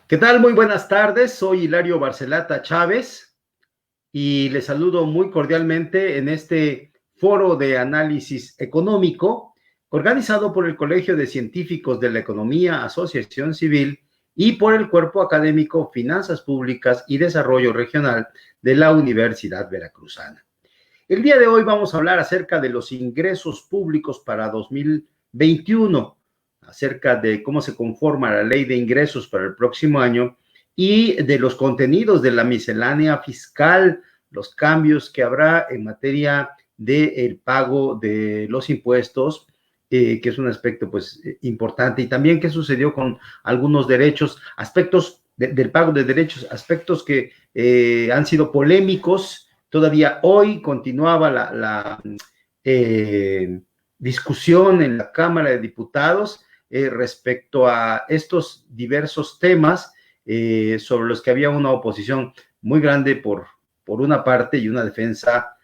¿Qué tal? Muy buenas tardes. Soy Hilario Barcelata Chávez y les saludo muy cordialmente en este foro de análisis económico organizado por el Colegio de Científicos de la Economía, Asociación Civil y por el Cuerpo Académico Finanzas Públicas y Desarrollo Regional de la Universidad Veracruzana. El día de hoy vamos a hablar acerca de los ingresos públicos para 2021, acerca de cómo se conforma la ley de ingresos para el próximo año y de los contenidos de la miscelánea fiscal, los cambios que habrá en materia del pago de los impuestos, que es un aspecto pues importante, y también qué sucedió con algunos derechos, aspectos del pago de derechos, aspectos que han sido polémicos. Todavía hoy continuaba la discusión en la Cámara de Diputados respecto a estos diversos temas sobre los que había una oposición muy grande por una parte y una defensa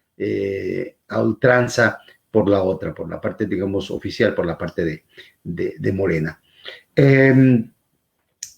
a ultranza por la otra, por la parte, digamos, oficial, por la parte de Morena.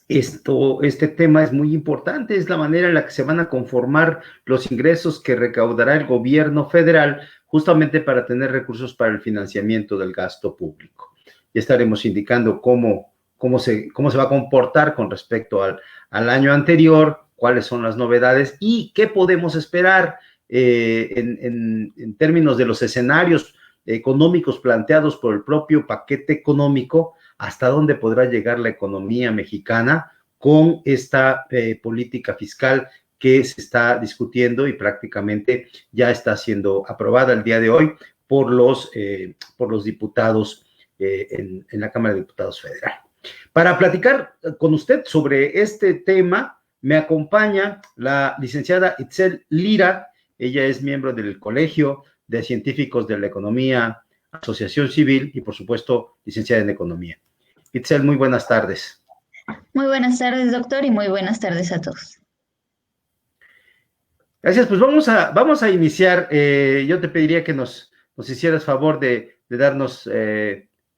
Este tema es muy importante, es la manera en la que se van a conformar los ingresos que recaudará el gobierno federal justamente para tener recursos para el financiamiento del gasto público. Ya estaremos indicando cómo se va a comportar con respecto al año anterior, cuáles son las novedades y qué podemos esperar en términos de los escenarios económicos planteados por el propio paquete económico, hasta dónde podrá llegar la economía mexicana con esta política fiscal que se está discutiendo y prácticamente ya está siendo aprobada el día de hoy por los diputados en la Cámara de Diputados Federal. Para platicar con usted sobre este tema, me acompaña la licenciada Itzel Lira. Ella es miembro del Colegio de Científicos de la Economía, Asociación Civil y, por supuesto, licenciada en Economía. Itzel, muy buenas tardes. Muy buenas tardes, doctor, y muy buenas tardes a todos. Gracias, pues vamos a iniciar. Yo te pediría que nos hicieras favor de darnos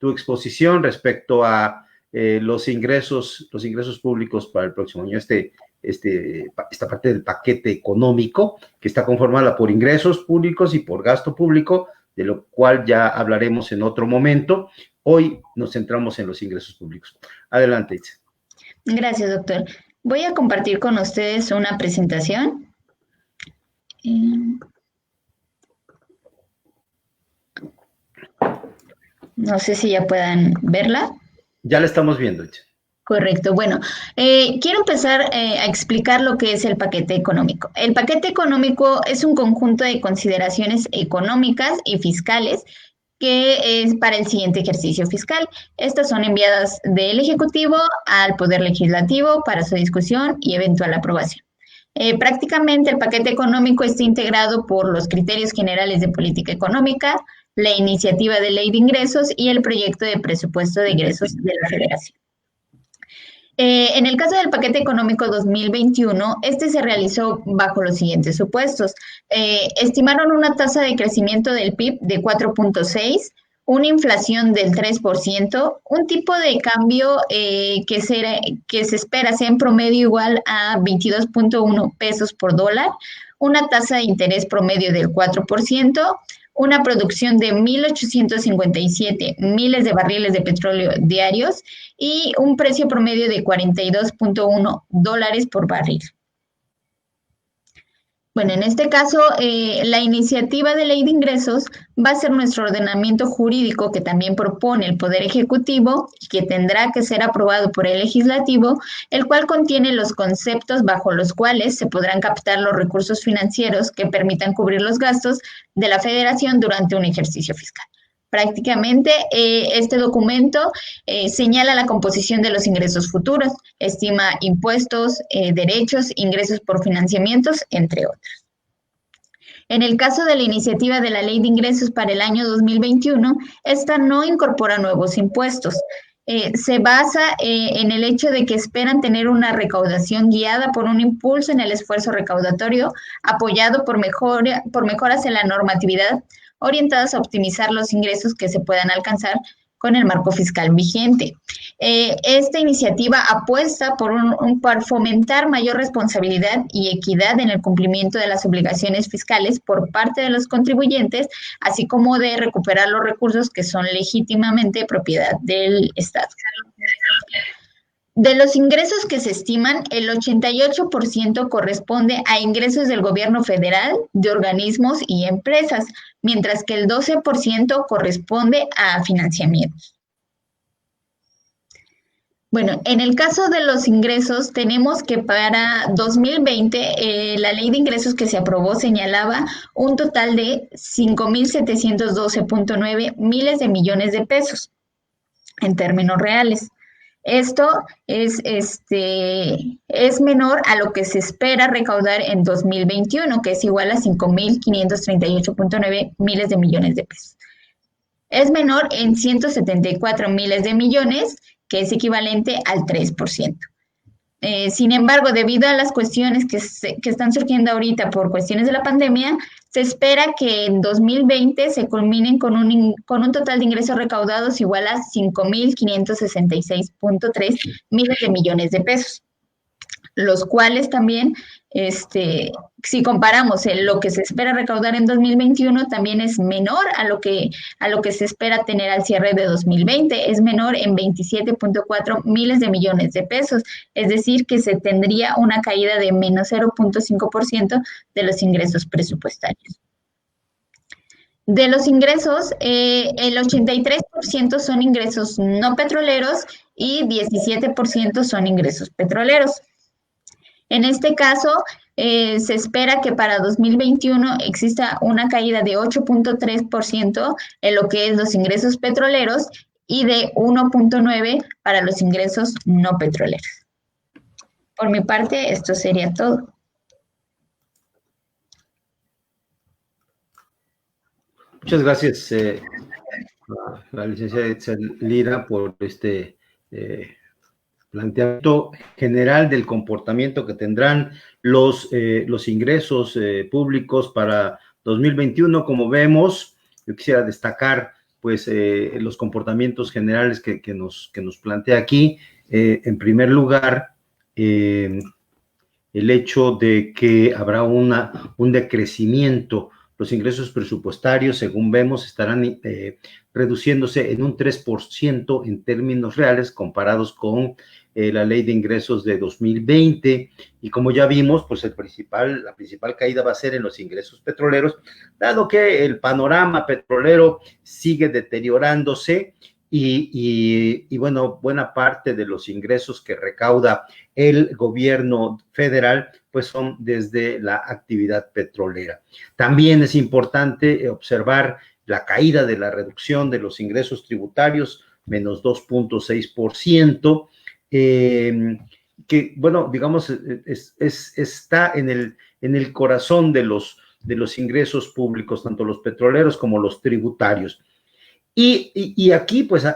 tu exposición respecto a los ingresos públicos para el próximo año. Esta parte del paquete económico que está conformada por ingresos públicos y por gasto público, de lo cual ya hablaremos en otro momento. Hoy nos centramos en los ingresos públicos. Adelante, Itzel. Gracias, doctor. Voy a compartir con ustedes una presentación. No sé si ya puedan verla. Ya la estamos viendo, Itzel. Correcto. Bueno, quiero empezar a explicar lo que es el paquete económico. El paquete económico es un conjunto de consideraciones económicas y fiscales que es para el siguiente ejercicio fiscal. Estas son enviadas del Ejecutivo al Poder Legislativo para su discusión y eventual aprobación. Prácticamente el paquete económico está integrado por los criterios generales de política económica, la iniciativa de ley de ingresos y el proyecto de presupuesto de ingresos de la Federación. En el caso del paquete económico 2021, este se realizó bajo los siguientes supuestos. Estimaron una tasa de crecimiento del PIB de 4.6%, una inflación del 3%, un tipo de cambio que se espera sea en promedio igual a 22.1 pesos por dólar, una tasa de interés promedio del 4%, una producción de 1.857 miles de barriles de petróleo diarios y un precio promedio de 42.1 dólares por barril. Bueno, en este caso, la iniciativa de ley de ingresos va a ser nuestro ordenamiento jurídico que también propone el Poder Ejecutivo y que tendrá que ser aprobado por el Legislativo, el cual contiene los conceptos bajo los cuales se podrán captar los recursos financieros que permitan cubrir los gastos de la Federación durante un ejercicio fiscal. Prácticamente, este documento señala la composición de los ingresos futuros, estima impuestos, derechos, ingresos por financiamientos, entre otros. En el caso de la iniciativa de la Ley de Ingresos para el año 2021, esta no incorpora nuevos impuestos. Se basa en el hecho de que esperan tener una recaudación guiada por un impulso en el esfuerzo recaudatorio, apoyado por mejoras en la normatividad, orientadas a optimizar los ingresos que se puedan alcanzar con el marco fiscal vigente. Esta iniciativa apuesta por fomentar mayor responsabilidad y equidad en el cumplimiento de las obligaciones fiscales por parte de los contribuyentes, así como de recuperar los recursos que son legítimamente propiedad del Estado. De los ingresos que se estiman, el 88% corresponde a ingresos del gobierno federal, de organismos y empresas, mientras que el 12% corresponde a financiamientos. Bueno, en el caso de los ingresos, tenemos que para 2020 la ley de ingresos que se aprobó señalaba un total de 5,712.9 miles de millones de pesos en términos reales. Esto es menor a lo que se espera recaudar en 2021, que es igual a 5,538.9 miles de millones de pesos. Es menor en 174 miles de millones, que es equivalente al 3%. Sin embargo, debido a las cuestiones que están surgiendo ahorita por cuestiones de la pandemia, se espera que en 2020 se culminen con un total de ingresos recaudados igual a 5,566.3 miles de millones de pesos, los cuales también, si comparamos lo que se espera recaudar en 2021, también es menor a lo que se espera tener al cierre de 2020, es menor en 27.4 miles de millones de pesos, es decir, que se tendría una caída de menos 0.5% de los ingresos presupuestarios. De los ingresos, el 83% son ingresos no petroleros y 17% son ingresos petroleros. En este caso, se espera que para 2021 exista una caída de 8.3% en lo que es los ingresos petroleros y de 1.9% para los ingresos no petroleros. Por mi parte, esto sería todo. Muchas gracias, la licenciada Itzel Lira, por este planteamiento general del comportamiento que tendrán los ingresos públicos para 2021. Como vemos, yo quisiera destacar pues los comportamientos generales que nos plantea aquí. En primer lugar, el hecho de que habrá un decrecimiento. Los ingresos presupuestarios, según vemos, estarán reduciéndose en un 3% en términos reales comparados con la ley de ingresos de 2020, y como ya vimos, pues la principal caída va a ser en los ingresos petroleros, dado que el panorama petrolero sigue deteriorándose y bueno, buena parte de los ingresos que recauda el gobierno federal pues son desde la actividad petrolera. También es importante observar la caída de la reducción de los ingresos tributarios, menos 2.6%, que, bueno, digamos, está en el corazón de los ingresos públicos, tanto los petroleros como los tributarios. Y aquí, pues,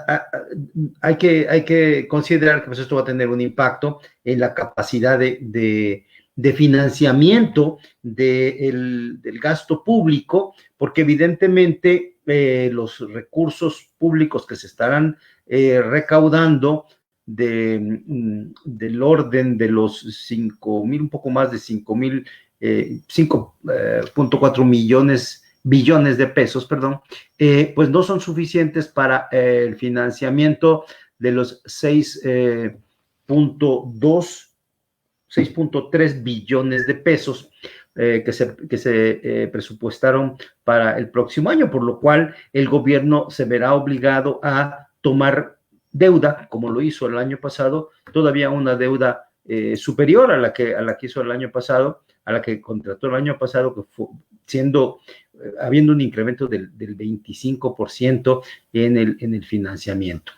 hay que considerar que pues, esto va a tener un impacto en la capacidad de financiamiento del gasto público, porque evidentemente los recursos públicos que se estarán recaudando del orden de los 5,000, un poco más de 5.4 billones de pesos, pues no son suficientes para el financiamiento de los 6.3 billones de pesos que se presupuestaron para el próximo año, por lo cual el gobierno se verá obligado a tomar deuda, como lo hizo el año pasado, todavía una deuda superior a la que hizo el año pasado, a la que contrató el año pasado, que fue habiendo un incremento del 25% en el financiamiento.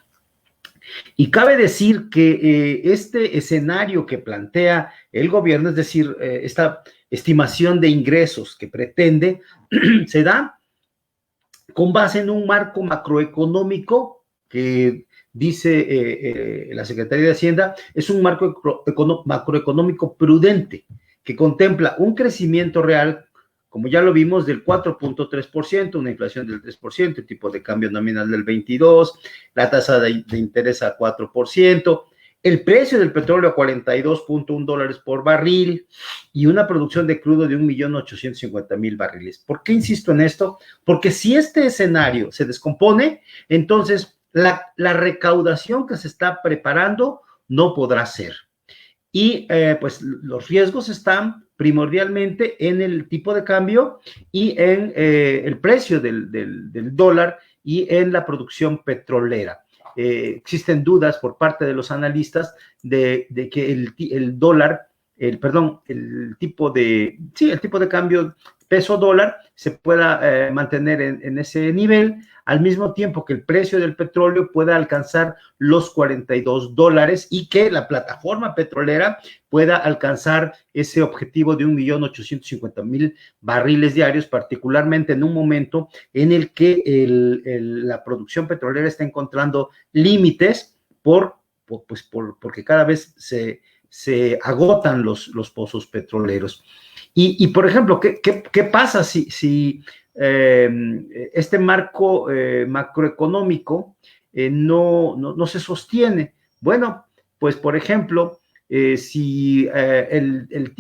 Y cabe decir que este escenario que plantea el gobierno, es decir, esta estimación de ingresos que pretende, se da con base en un marco macroeconómico que dice la Secretaría de Hacienda, es un marco macroeconómico prudente que contempla un crecimiento real como ya lo vimos, del 4.3%, una inflación del 3%, el tipo de cambio nominal del 22%, la tasa de interés a 4%, el precio del petróleo a $42.1 por barril y una producción de crudo de 1.850.000 barriles. ¿Por qué insisto en esto? Porque si este escenario se descompone, entonces la recaudación que se está preparando no podrá ser. Y pues los riesgos están primordialmente en el tipo de cambio y en el precio del dólar y en la producción petrolera. Existen dudas por parte de los analistas de que el dólar, el tipo de cambio peso dólar se pueda mantener en ese nivel, al mismo tiempo que el precio del petróleo pueda alcanzar los $42 y que la plataforma petrolera pueda alcanzar ese objetivo de 1.850.000 barriles diarios, particularmente en un momento en el que la producción petrolera está encontrando límites porque cada vez se agotan los pozos petroleros. Y por ejemplo, ¿qué pasa si este marco macroeconómico no se sostiene? Bueno, pues por ejemplo, si el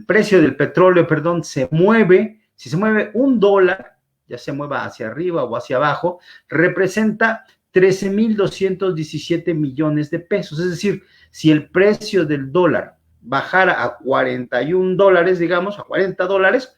precio del petróleo, se mueve, si se mueve $1, ya se mueva hacia arriba o hacia abajo, representa 13.217 millones de pesos. Es decir, si el precio del dólar bajara a $41, digamos, a $40,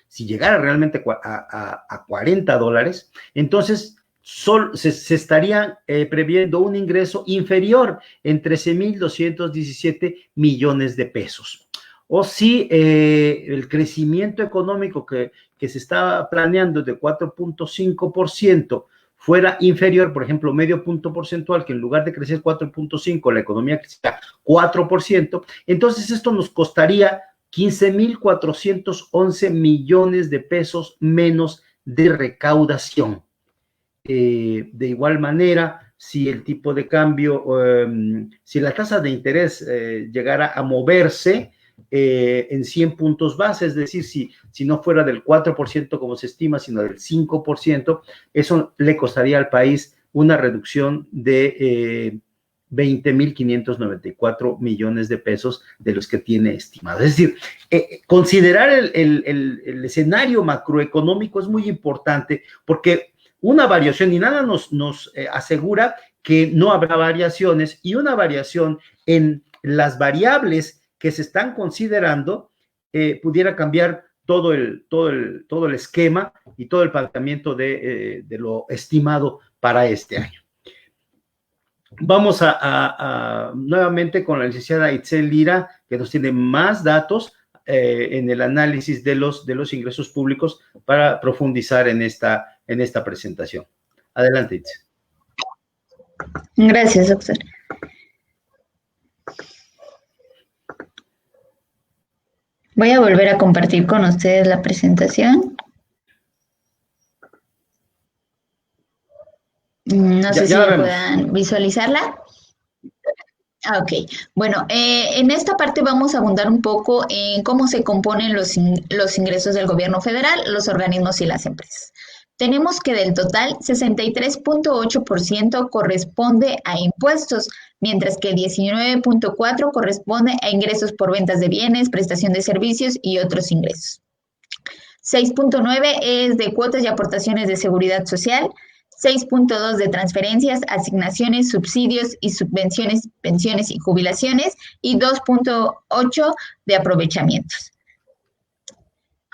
si llegara realmente a $40, entonces se estaría previendo un ingreso inferior en 13.217 millones de pesos. O si el crecimiento económico que se estaba planeando de 4.5% fuera inferior, por ejemplo, medio punto porcentual, que en lugar de crecer 4.5, la economía creciera 4%, entonces esto nos costaría 15.411 millones de pesos menos de recaudación. De igual manera, si el tipo de cambio, si la tasa de interés llegara a moverse en 100 puntos base, es decir, si no fuera del 4% como se estima, sino del 5%, eso le costaría al país una reducción de 20.594 millones de pesos de los que tiene estimado. Es decir, considerar el escenario macroeconómico es muy importante porque una variación, y nada nos asegura que no habrá variaciones, y una variación en las variables que se están considerando pudiera cambiar todo el esquema y todo el planteamiento de lo estimado para este año. Vamos nuevamente con la licenciada Itzel Lira, que nos tiene más datos en el análisis de los ingresos públicos para profundizar en esta presentación. Adelante, Itzel. Gracias, doctor. Voy a volver a compartir con ustedes la presentación. No sé si puedan visualizarla. Ok, bueno, en esta parte vamos a abundar un poco en cómo se componen los ingresos del gobierno federal, los organismos y las empresas. Tenemos que del total, 63.8% corresponde a impuestos, mientras que el 19.4% corresponde a ingresos por ventas de bienes, prestación de servicios y otros ingresos. 6.9% es de cuotas y aportaciones de seguridad social, 6.2% de transferencias, asignaciones, subsidios y subvenciones, pensiones y jubilaciones, y 2.8% de aprovechamientos.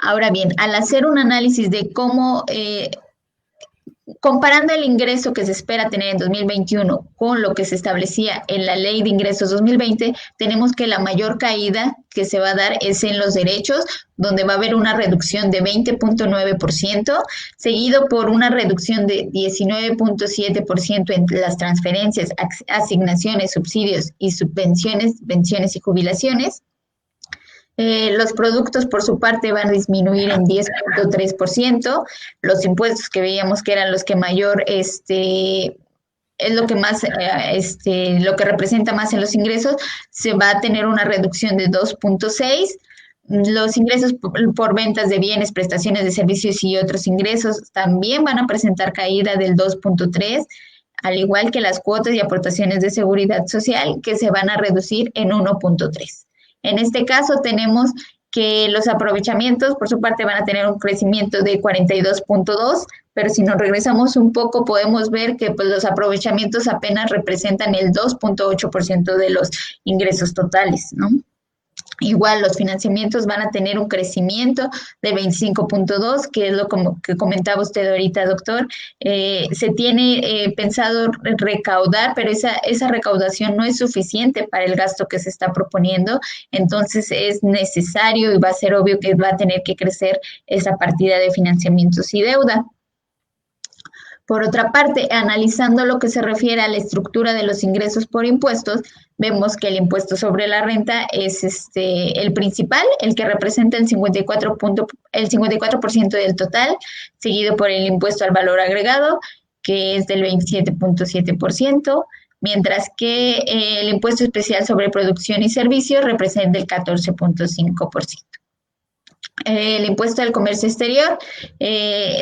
Ahora bien, al hacer un análisis de cómo, comparando el ingreso que se espera tener en 2021 con lo que se establecía en la Ley de Ingresos 2020, tenemos que la mayor caída que se va a dar es en los derechos, donde va a haber una reducción de 20.9%, seguido por una reducción de 19.7% en las transferencias, asignaciones, subsidios y subvenciones, pensiones y jubilaciones. Los productos, por su parte, van a disminuir en 10.3%. Los impuestos que veíamos que eran los que mayor, es lo que más, lo que representa más en los ingresos, se va a tener una reducción de 2.6%. Los ingresos por ventas de bienes, prestaciones de servicios y otros ingresos también van a presentar caída del 2.3, al igual que las cuotas y aportaciones de seguridad social, que se van a reducir en 1.3. En este caso tenemos que los aprovechamientos, por su parte, van a tener un crecimiento de 42.2, pero si nos regresamos un poco, podemos ver que pues, los aprovechamientos apenas representan el 2.8% de los ingresos totales, ¿no? Igual los financiamientos van a tener un crecimiento de 25.2, que es lo como que comentaba usted ahorita, doctor. Se tiene pensado recaudar, pero esa recaudación no es suficiente para el gasto que se está proponiendo, entonces es necesario y va a ser obvio que va a tener que crecer esa partida de financiamientos y deuda. Por otra parte, analizando lo que se refiere a la estructura de los ingresos por impuestos, vemos que el impuesto sobre la renta es el principal, el que representa el 54% del total, seguido por el impuesto al valor agregado, que es del 27.7%, mientras que el impuesto especial sobre producción y servicios representa el 14.5%. El impuesto al comercio exterior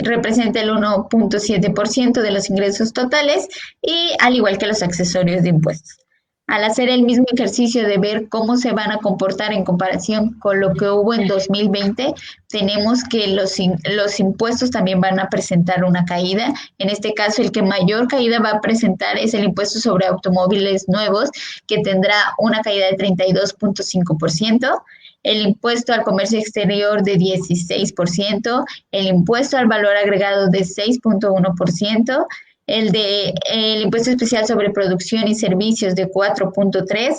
representa el 1.7% de los ingresos totales y al igual que los accesorios de impuestos. Al hacer el mismo ejercicio de ver cómo se van a comportar en comparación con lo que hubo en 2020, tenemos que los impuestos también van a presentar una caída. En este caso, el que mayor caída va a presentar es el impuesto sobre automóviles nuevos, que tendrá una caída de 32.5%. El impuesto al comercio exterior de 16%, el impuesto al valor agregado de 6.1%, el impuesto especial sobre producción y servicios de 4.3%,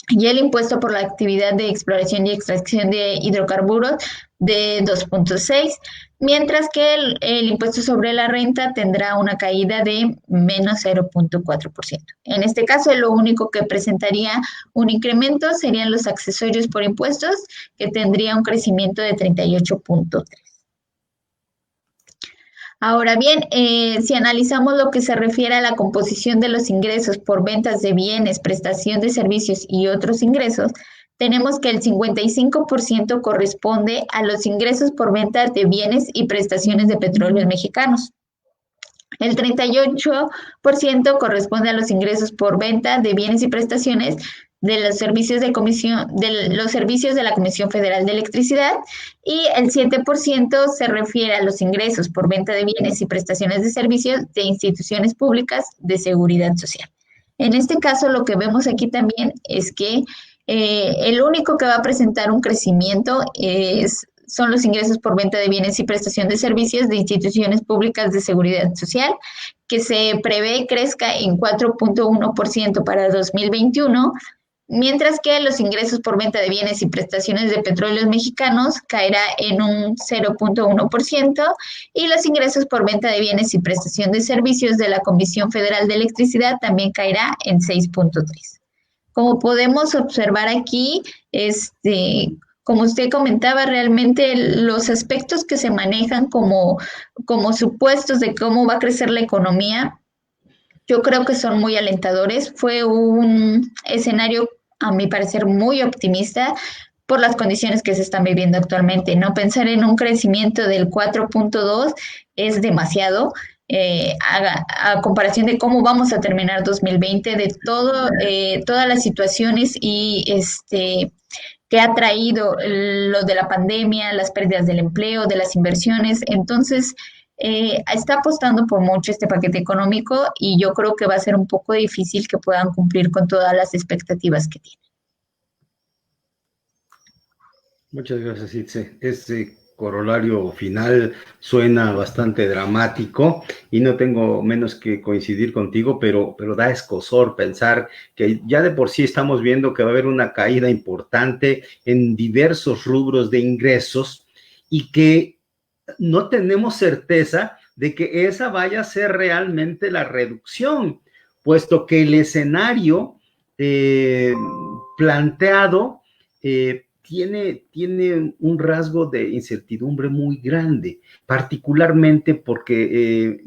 y el impuesto por la actividad de exploración y extracción de hidrocarburos de 2.6%, mientras que el impuesto sobre la renta tendrá una caída de menos 0.4%. En este caso, lo único que presentaría un incremento serían los accesorios por impuestos, que tendría un crecimiento de 38.3%. Ahora bien, si analizamos lo que se refiere a la composición de los ingresos por ventas de bienes, prestación de servicios y otros ingresos, tenemos que el 55% corresponde a los ingresos por venta de bienes y prestaciones de petróleos mexicanos. El 38% corresponde a los ingresos por venta de bienes y prestaciones de los servicios de la Comisión Federal de Electricidad, y el 7% se refiere a los ingresos por venta de bienes y prestaciones de servicios de instituciones públicas de seguridad social. En este caso, lo que vemos aquí también es que el único que va a presentar un crecimiento son los ingresos por venta de bienes y prestación de servicios de instituciones públicas de seguridad social, que se prevé crezca en 4.1% para 2021, mientras que los ingresos por venta de bienes y prestaciones de petróleos mexicanos caerá en un 0.1%, y los ingresos por venta de bienes y prestación de servicios de la Comisión Federal de Electricidad también caerá en 6.3%. Como podemos observar aquí, como usted comentaba, realmente los aspectos que se manejan como supuestos de cómo va a crecer la economía, yo creo que son muy alentadores. Fue un escenario, a mi parecer, muy optimista por las condiciones que se están viviendo actualmente. No pensar en un crecimiento del 4.2 es demasiado. A comparación de cómo vamos a terminar 2020, de todas las situaciones y que ha traído lo de la pandemia, las pérdidas del empleo, de las inversiones. Entonces, está apostando por mucho este paquete económico, y yo creo que va a ser un poco difícil que puedan cumplir con todas las expectativas que tienen. Muchas gracias, Itze. Este corolario final suena bastante dramático y no tengo menos que coincidir contigo, pero da escozor pensar que ya de por sí estamos viendo que va a haber una caída importante en diversos rubros de ingresos y que no tenemos certeza de que esa vaya a ser realmente la reducción, puesto que el escenario planteado tiene un rasgo de incertidumbre muy grande, particularmente porque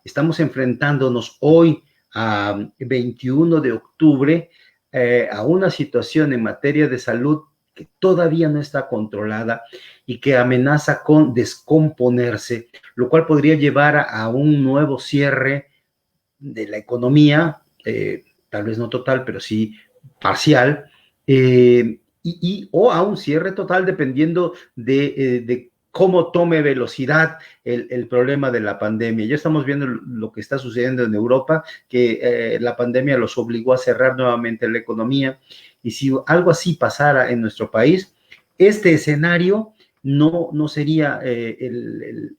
estamos enfrentándonos hoy a 21 de octubre a una situación en materia de salud que todavía no está controlada y que amenaza con descomponerse, lo cual podría llevar a un nuevo cierre de la economía, tal vez no total, pero sí parcial, o a un cierre total dependiendo de cómo tome velocidad el problema de la pandemia. Ya estamos viendo lo que está sucediendo en Europa, que la pandemia los obligó a cerrar nuevamente la economía, y si algo así pasara en nuestro país, este escenario no sería el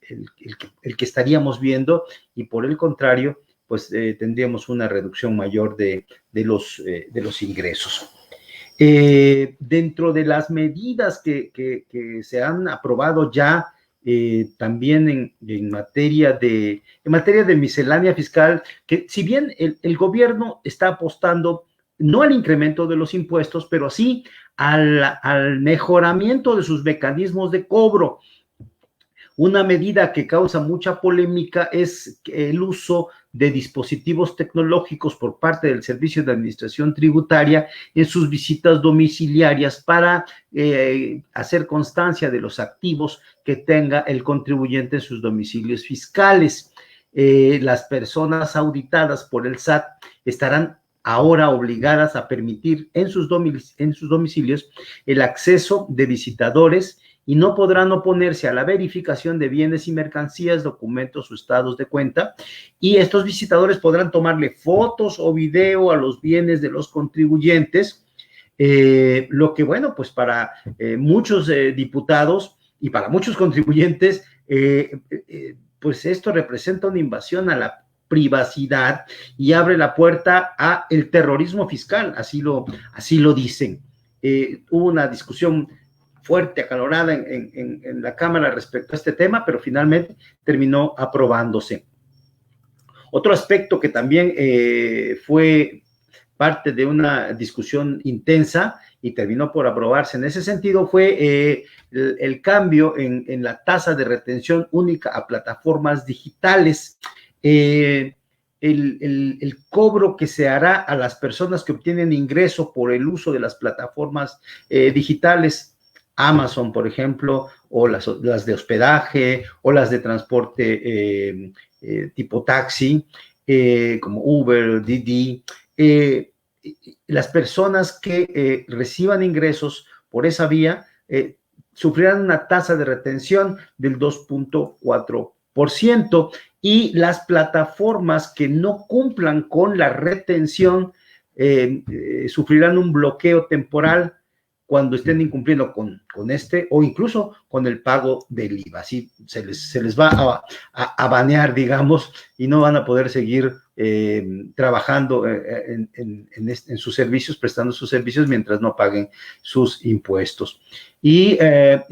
que estaríamos viendo, y por el contrario, pues tendríamos una reducción mayor de los ingresos. Dentro de las medidas que se han aprobado ya, también en materia de miscelánea fiscal, que si bien el gobierno está apostando no al incremento de los impuestos, pero sí al mejoramiento de sus mecanismos de cobro. Una medida que causa mucha polémica es el uso de dispositivos tecnológicos por parte del Servicio de Administración Tributaria en sus visitas domiciliarias para hacer constancia de los activos que tenga el contribuyente en sus domicilios fiscales. Las personas auditadas por el SAT estarán ahora obligadas a permitir en sus domicilios el acceso de visitadores y no podrán oponerse a la verificación de bienes y mercancías, documentos o estados de cuenta, y estos visitadores podrán tomarle fotos o video a los bienes de los contribuyentes, lo que, bueno, pues para muchos diputados y para muchos contribuyentes, pues esto representa una invasión a la privacidad y abre la puerta a el terrorismo fiscal, así lo dicen. Hubo una discusión fuerte, acalorada en la Cámara respecto a este tema, pero finalmente terminó aprobándose. Otro aspecto que también fue parte de una discusión intensa y terminó por aprobarse en ese sentido fue el cambio en la tasa de retención única a plataformas digitales. El cobro que se hará a las personas que obtienen ingreso por el uso de las plataformas digitales, Amazon, por ejemplo, o las de hospedaje, o las de transporte tipo taxi, como Uber, Didi. Las personas que reciban ingresos por esa vía sufrirán una tasa de retención del 2.4%, y las plataformas que no cumplan con la retención sufrirán un bloqueo temporal cuando estén incumpliendo con este, o incluso con el pago del IVA. Así se les va a banear, digamos, y no van a poder seguir trabajando en sus servicios, prestando sus servicios mientras no paguen sus impuestos. Y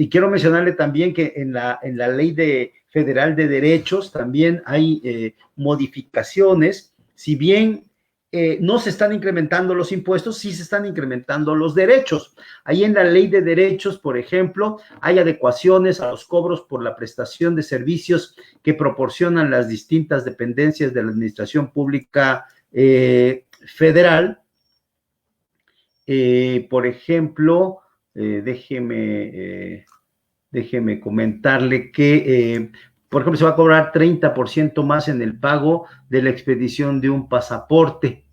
quiero mencionarle también que en la Ley Federal de Derechos también hay modificaciones. Si bien no se están incrementando los impuestos, sí se están incrementando los derechos. Ahí en la Ley de Derechos, por ejemplo, hay adecuaciones a los cobros por la prestación de servicios que proporcionan las distintas dependencias de la Administración Pública Federal. Por ejemplo, déjeme comentarle que por ejemplo, se va a cobrar 30% más en el pago de la expedición de un pasaporte.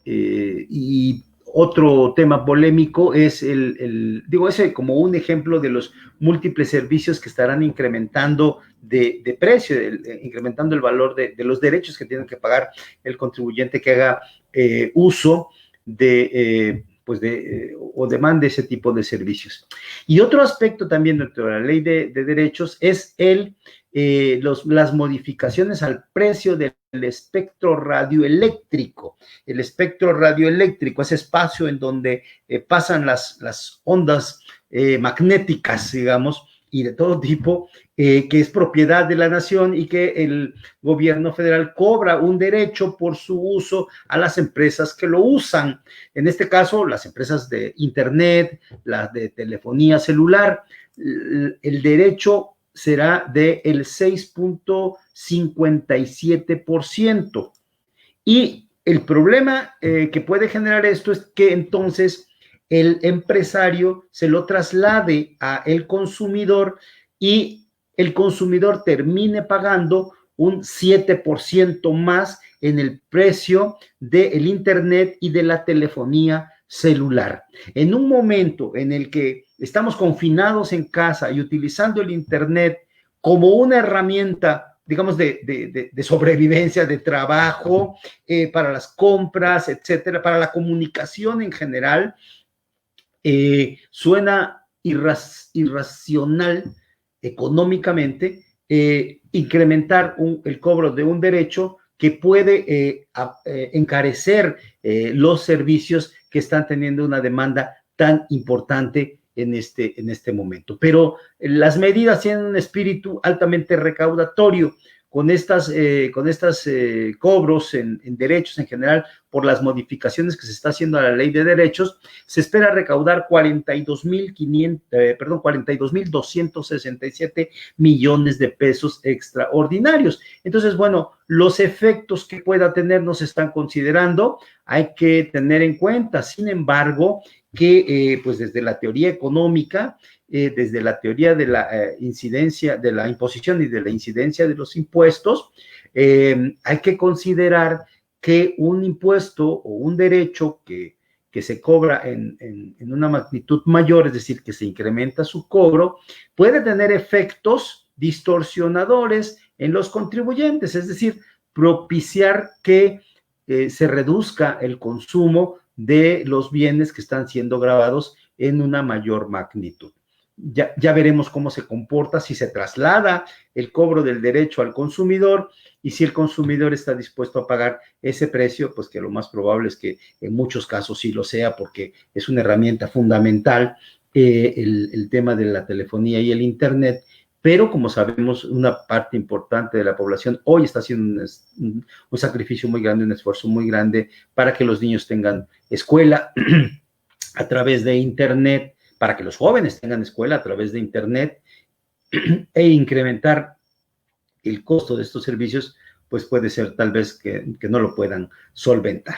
Y otro tema polémico es ese como un ejemplo de los múltiples servicios que estarán incrementando de precio, incrementando el valor de los derechos que tiene que pagar el contribuyente que haga uso o demande ese tipo de servicios. Y otro aspecto también dentro de la Ley de Derechos es las modificaciones al precio del espectro radioeléctrico. El espectro radioeléctrico, ese espacio en donde pasan las ondas magnéticas, digamos, y de todo tipo, que es propiedad de la nación y que el gobierno federal cobra un derecho por su uso a las empresas que lo usan. En este caso, las empresas de internet, las de telefonía celular. El derecho será del 6.57%. Y el problema que puede generar esto es que entonces el empresario se lo traslade a el consumidor y el consumidor termine pagando un 7% más en el precio del internet y de la telefonía celular. En un momento en el que estamos confinados en casa y utilizando el internet como una herramienta, digamos, de sobrevivencia, de trabajo, para las compras, etcétera, para la comunicación en general, suena irracional económicamente incrementar el cobro de un derecho que puede encarecer los servicios que están teniendo una demanda tan importante en este momento. Pero las medidas tienen un espíritu altamente recaudatorio. Con estas cobros en derechos en general, por las modificaciones que se está haciendo a la ley de derechos, se espera recaudar 42,267 millones de pesos extraordinarios. Entonces, bueno, los efectos que pueda tener no se están considerando, hay que tener en cuenta, sin embargo, que pues desde la teoría económica, desde la teoría de la incidencia, de la imposición y de la incidencia de los impuestos, hay que considerar que un impuesto o un derecho que se cobra en una magnitud mayor, es decir, que se incrementa su cobro, puede tener efectos distorsionadores en los contribuyentes, es decir, propiciar que se reduzca el consumo de los bienes que están siendo gravados en una mayor magnitud. Ya veremos cómo se comporta, si se traslada el cobro del derecho al consumidor y si el consumidor está dispuesto a pagar ese precio, pues que lo más probable es que en muchos casos sí lo sea, porque es una herramienta fundamental el tema de la telefonía y el internet, pero como sabemos, una parte importante de la población hoy está haciendo un sacrificio muy grande, un esfuerzo muy grande para que los niños tengan escuela a través de internet, para que los jóvenes tengan escuela a través de internet, e incrementar el costo de estos servicios, pues puede ser tal vez que no lo puedan solventar.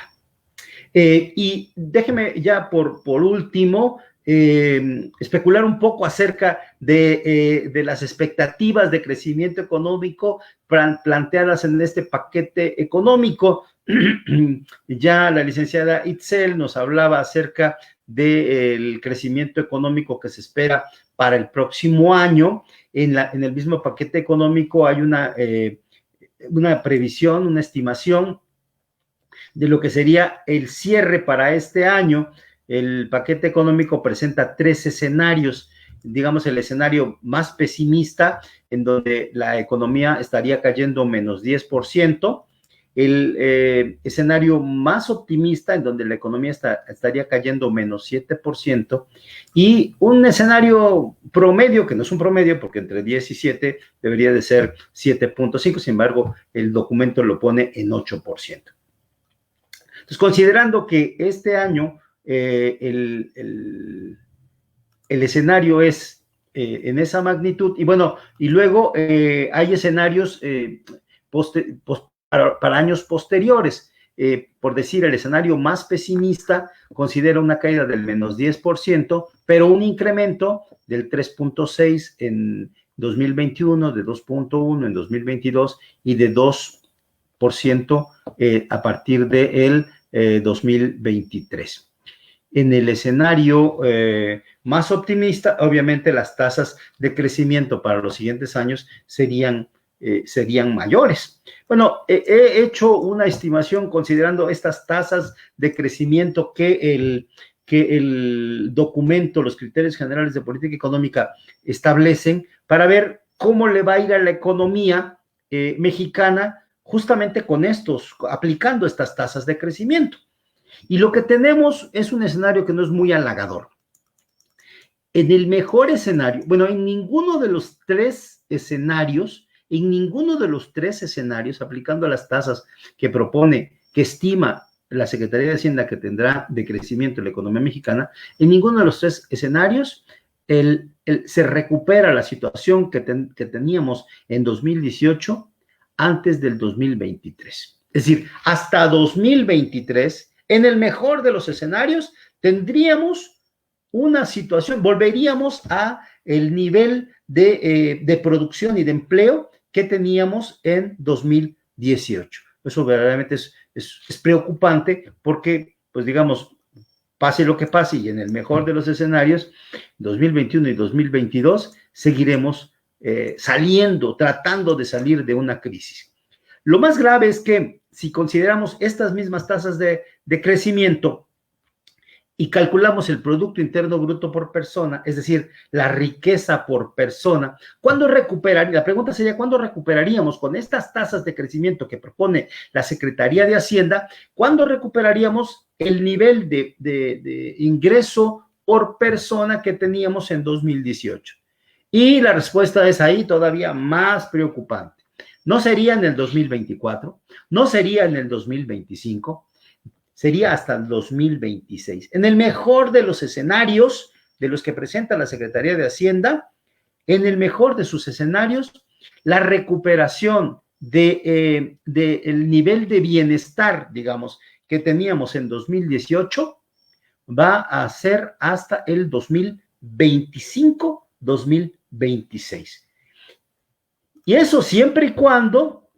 Y déjeme ya por último especular un poco acerca de las expectativas de crecimiento económico planteadas en este paquete económico. Ya la licenciada Itzel nos hablaba acerca del crecimiento económico que se espera para el próximo año. En el mismo paquete económico hay una previsión, una estimación de lo que sería el cierre para este año. El paquete económico presenta 3 escenarios. Digamos, el escenario más pesimista, en donde la economía estaría cayendo menos 10%, el escenario más optimista, en donde la economía estaría cayendo menos 7%, y un escenario promedio, que no es un promedio, porque entre 10 y 7 debería de ser 7.5, sin embargo, el documento lo pone en 8%. Entonces, considerando que este año el escenario es en esa magnitud, y bueno, y luego hay escenarios para años posteriores. Por decir, el escenario más pesimista considera una caída del menos 10%, pero un incremento del 3.6 en 2021, de 2.1 en 2022 y de 2% a partir del 2023. En el escenario más optimista, obviamente las tasas de crecimiento para los siguientes años serían mayores. Bueno, he hecho una estimación considerando estas tasas de crecimiento que el documento, los criterios generales de política económica establecen, para ver cómo le va a ir a la economía mexicana justamente con aplicando estas tasas de crecimiento. Y lo que tenemos es un escenario que no es muy halagador. En el mejor escenario, bueno, en ninguno de los tres escenarios, aplicando las tasas que estima la Secretaría de Hacienda que tendrá de crecimiento la economía mexicana, en ninguno de los tres escenarios se recupera la situación que teníamos en 2018 antes del 2023. Es decir, hasta 2023, en el mejor de los escenarios, tendríamos una situación, volveríamos a el nivel de producción y de empleo que teníamos en 2018. Eso verdaderamente es preocupante porque, pues digamos, pase lo que pase y en el mejor de los escenarios, 2021 y 2022, seguiremos tratando de salir de una crisis. Lo más grave es que si consideramos estas mismas tasas de crecimiento y calculamos el Producto Interno Bruto por persona, es decir, la riqueza por persona, ¿cuándo recuperaríamos? La pregunta sería, ¿cuándo recuperaríamos con estas tasas de crecimiento que propone la Secretaría de Hacienda? ¿Cuándo recuperaríamos el nivel de ingreso por persona que teníamos en 2018? Y la respuesta es ahí todavía más preocupante. No sería en el 2024, no sería en el 2025, sería hasta el 2026. En el mejor de los escenarios de los que presenta la Secretaría de Hacienda, en el mejor de sus escenarios, la recuperación del nivel de bienestar, digamos, que teníamos en 2018, va a ser hasta el 2025-2026. Y eso siempre y cuando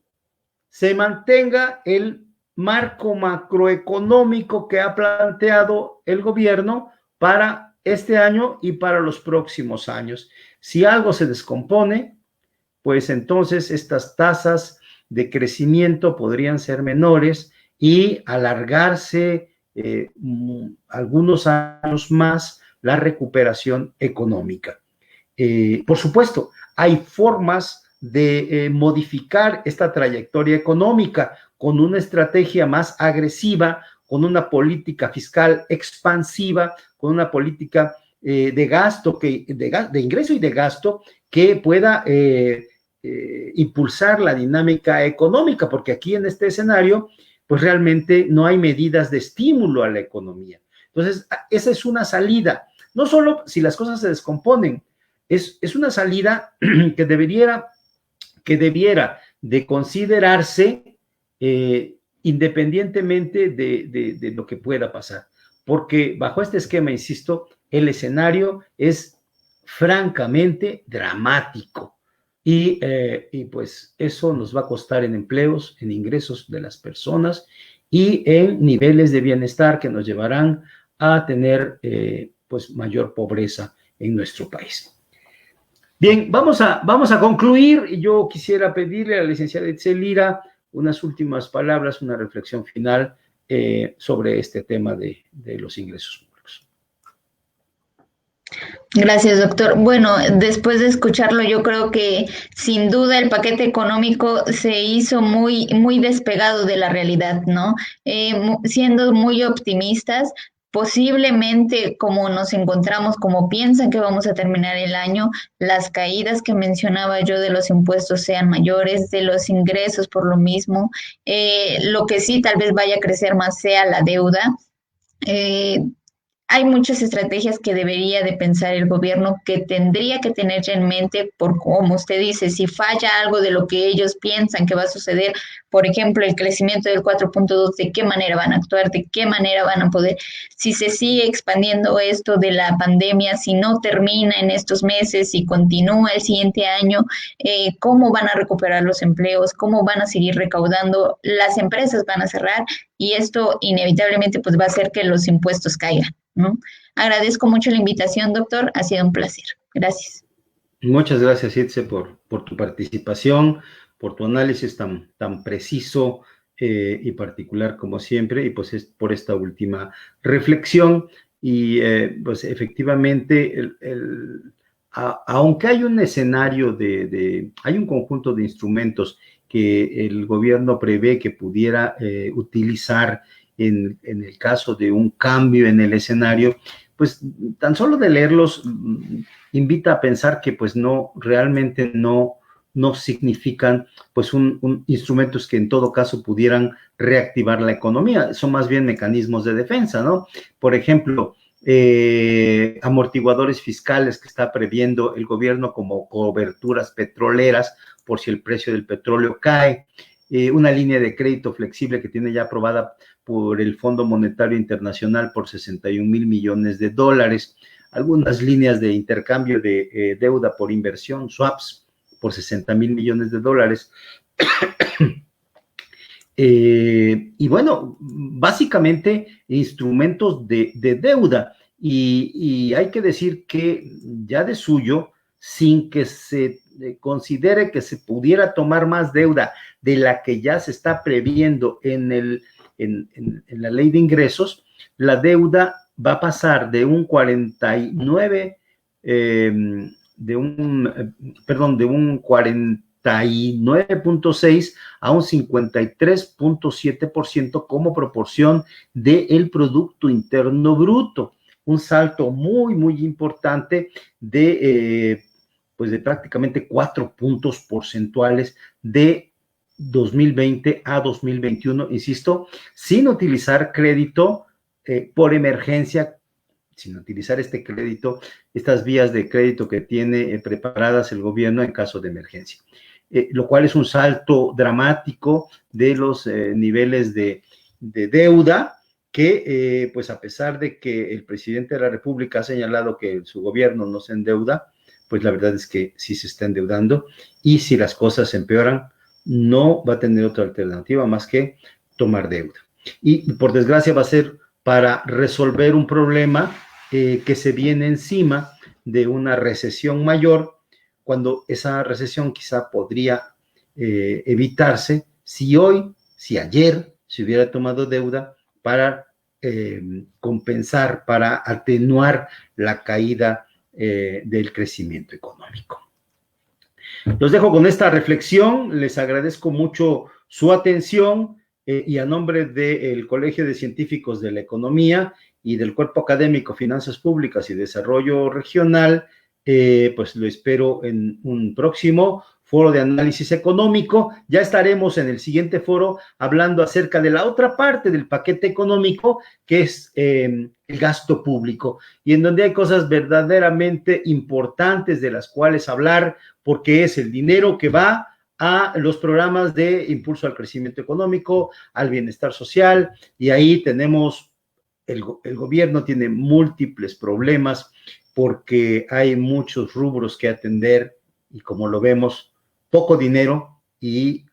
se mantenga el marco macroeconómico que ha planteado el gobierno para este año y para los próximos años. Si algo se descompone, pues entonces estas tasas de crecimiento podrían ser menores y alargarse algunos años más la recuperación económica. Por supuesto, hay formas de modificar esta trayectoria económica con una estrategia más agresiva, con una política fiscal expansiva, con una política de gasto, de ingreso y de gasto que pueda impulsar la dinámica económica, porque aquí en este escenario, pues realmente no hay medidas de estímulo a la economía. Entonces, esa es una salida, no solo si las cosas se descomponen, es una salida que debiera de considerarse independientemente de lo que pueda pasar, porque bajo este esquema, insisto, el escenario es francamente dramático y pues eso nos va a costar en empleos, en ingresos de las personas y en niveles de bienestar que nos llevarán a tener pues mayor pobreza en nuestro país. Bien, vamos a concluir y yo quisiera pedirle a la licenciada Itzel Lira unas últimas palabras, una reflexión final sobre este tema de los ingresos públicos. Gracias, doctor. Bueno, después de escucharlo, yo creo que sin duda el paquete económico se hizo muy, muy despegado de la realidad, ¿no? Siendo muy optimistas, posiblemente como nos encontramos, como piensan que vamos a terminar el año, las caídas que mencionaba yo de los impuestos sean mayores, de los ingresos por lo mismo. Lo que sí tal vez vaya a crecer más sea la deuda. Eh, Hay muchas estrategias que debería de pensar el gobierno, que tendría que tener ya en mente, por como usted dice, si falla algo de lo que ellos piensan que va a suceder, por ejemplo, el crecimiento del 4.2, ¿de qué manera van a actuar? ¿De qué manera van a poder? Si se sigue expandiendo esto de la pandemia, si no termina en estos meses y continúa el siguiente año, ¿cómo van a recuperar los empleos? ¿Cómo van a seguir recaudando? Las empresas van a cerrar y esto inevitablemente pues va a hacer que los impuestos caigan, ¿no? Agradezco mucho la invitación, doctor. Ha sido un placer. Gracias. Muchas gracias, Itze, por tu participación, por tu análisis tan preciso y particular como siempre, y pues es por esta última reflexión. Y pues efectivamente, aunque hay un escenario hay un conjunto de instrumentos que el gobierno prevé que pudiera utilizar en el caso de un cambio en el escenario, pues tan solo de leerlos invita a pensar que pues realmente no significan pues instrumentos que en todo caso pudieran reactivar la economía, son más bien mecanismos de defensa, ¿no? Por ejemplo, amortiguadores fiscales que está previendo el gobierno como coberturas petroleras por si el precio del petróleo cae, una línea de crédito flexible que tiene ya aprobada por el Fondo Monetario Internacional por 61,000 millones de dólares. algunas líneas de intercambio de deuda por inversión, swaps, por 60,000 millones de dólares. Y bueno, básicamente instrumentos de deuda. Y hay que decir que ya de suyo, sin que se considere que se pudiera tomar más deuda de la que ya se está previendo en la ley de ingresos, la deuda va a pasar de un 49, de un 49.6 a un 53.7% como proporción del Producto Interno Bruto. Un salto muy, muy importante de prácticamente 4 puntos porcentuales de 2020 a 2021, insisto, sin utilizar crédito por emergencia, sin utilizar este crédito, estas vías de crédito que tiene preparadas el gobierno en caso de emergencia. Lo cual es un salto dramático de los niveles de deuda que, pues a pesar de que el presidente de la República ha señalado que su gobierno no se endeuda, pues la verdad es que sí se está endeudando, y si las cosas empeoran, no va a tener otra alternativa más que tomar deuda. Y por desgracia va a ser para resolver un problema que se viene encima de una recesión mayor, cuando esa recesión quizá podría evitarse si ayer se hubiera tomado deuda para compensar, para atenuar la caída del crecimiento económico. Los dejo con esta reflexión, les agradezco mucho su atención y a nombre del Colegio de Científicos de la Economía y del Cuerpo Académico Finanzas Públicas y Desarrollo Regional, pues lo espero en un próximo foro de análisis económico. Ya estaremos en el siguiente foro hablando acerca de la otra parte del paquete económico, que es el gasto público, y en donde hay cosas verdaderamente importantes de las cuales hablar, porque es el dinero que va a los programas de impulso al crecimiento económico, al bienestar social, y ahí tenemos, el gobierno tiene múltiples problemas porque hay muchos rubros que atender y, como lo vemos, poco dinero, y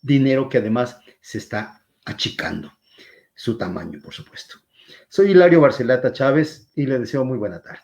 dinero que además se está achicando su tamaño, por supuesto. Soy Hilario Barcelata Chávez y le deseo muy buena tarde.